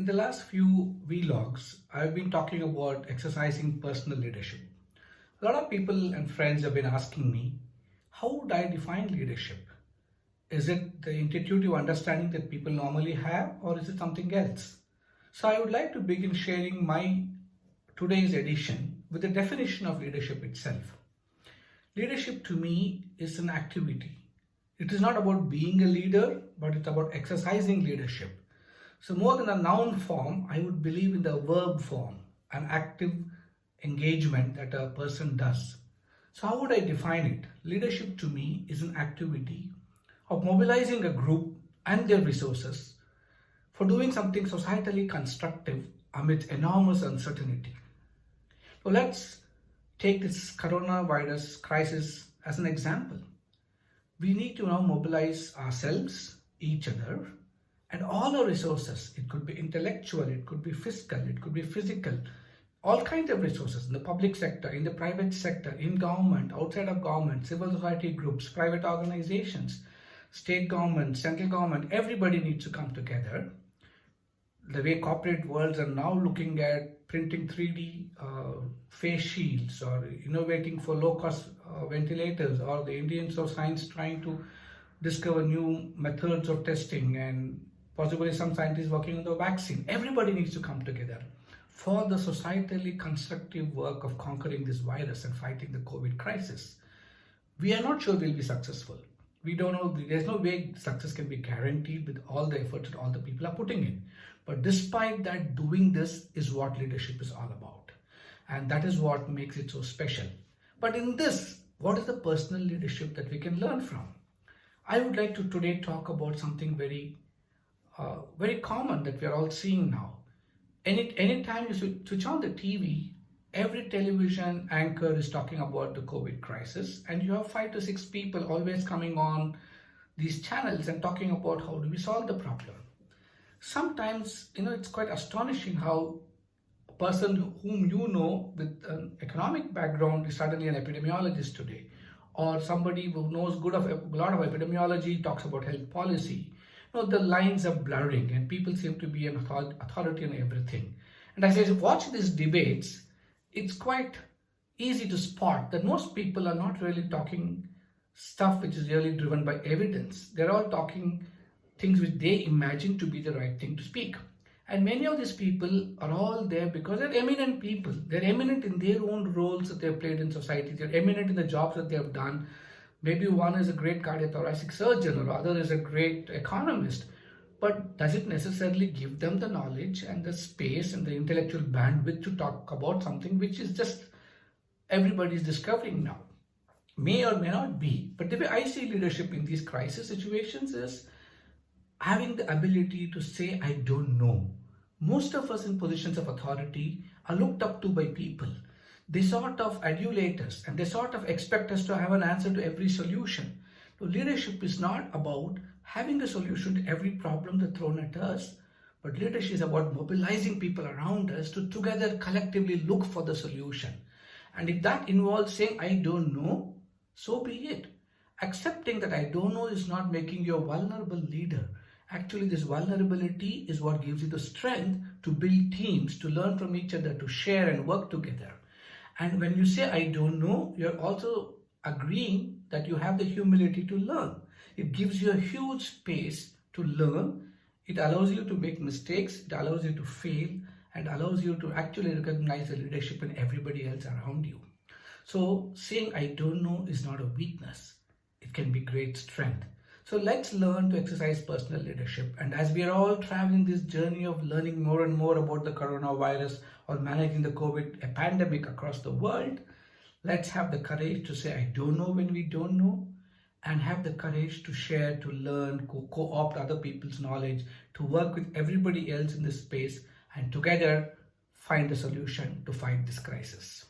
In the last few vlogs, I've been talking about exercising personal leadership. A lot of people and friends have been asking me, how would I define leadership? Is it the intuitive understanding that people normally have, or is it something else? So I would like to begin sharing my today's edition with the definition of leadership itself. Leadership to me is an activity. It is not about being a leader, but it's about exercising leadership. So more than a noun form, I would believe in the verb form, an active engagement that a person does. So how would I define it? Leadership to me is an activity of mobilizing a group and their resources for doing something societally constructive amidst enormous uncertainty. So let's take this coronavirus crisis as an example. We need to now mobilize ourselves, each other, and all our resources. It could be intellectual, it could be fiscal, it could be physical, all kinds of resources in the public sector, in the private sector, in government, outside of government, civil society groups, private organizations, state government, central government. Everybody needs to come together. The way corporate worlds are now looking at printing 3D face shields, or innovating for low-cost ventilators, or the Indians of science trying to discover new methods of testing, and possibly some scientists working on the vaccine. Everybody needs to come together for the societally constructive work of conquering this virus and fighting the COVID crisis. We are not sure we'll be successful. We don't know, there's no way success can be guaranteed with all the efforts that all the people are putting in. But despite that, doing this is what leadership is all about. And that is what makes it so special. But in this, what is the personal leadership that we can learn from? I would like to today talk about something very common that we are all seeing now. Anytime you switch on the TV, every television anchor is talking about the COVID crisis, and you have 5 to 6 people always coming on these channels and talking about how do we solve the problem. Sometimes, it's quite astonishing how a person whom you know with an economic background is suddenly an epidemiologist today, or somebody who knows a lot of epidemiology talks about health policy. The lines are blurring and people seem to be an authority on everything. And as I watch these debates, it's quite easy to spot that most people are not really talking stuff which is really driven by evidence. They're all talking things which they imagine to be the right thing to speak. And many of these people are all there because they're eminent people. They're eminent in their own roles that they've played in society. They're eminent in the jobs that they have done. Maybe one is a great cardiothoracic surgeon, or other is a great economist. But does it necessarily give them the knowledge and the space and the intellectual bandwidth to talk about something which is just everybody's discovering now? May or may not be. But the way I see leadership in these crisis situations is having the ability to say, I don't know. Most of us in positions of authority are looked up to by people. They sort of adulate us and they sort of expect us to have an answer to every solution. So leadership is not about having a solution to every problem that's thrown at us, but leadership is about mobilizing people around us to together collectively look for the solution. And if that involves saying, I don't know, so be it. Accepting that I don't know is not making you a vulnerable leader. Actually, this vulnerability is what gives you the strength to build teams, to learn from each other, to share and work together. And when you say, I don't know, you're also agreeing that you have the humility to learn. It gives you a huge space to learn. It allows you to make mistakes. It allows you to fail, and allows you to actually recognize the leadership in everybody else around you. So saying, I don't know is not a weakness. It can be great strength. So let's learn to exercise personal leadership. And as we are all traveling this journey of learning more and more about the coronavirus or managing the COVID pandemic across the world, let's have the courage to say, I don't know when we don't know, and have the courage to share, to learn, co-opt other people's knowledge, to work with everybody else in this space, and together find a solution to fight this crisis.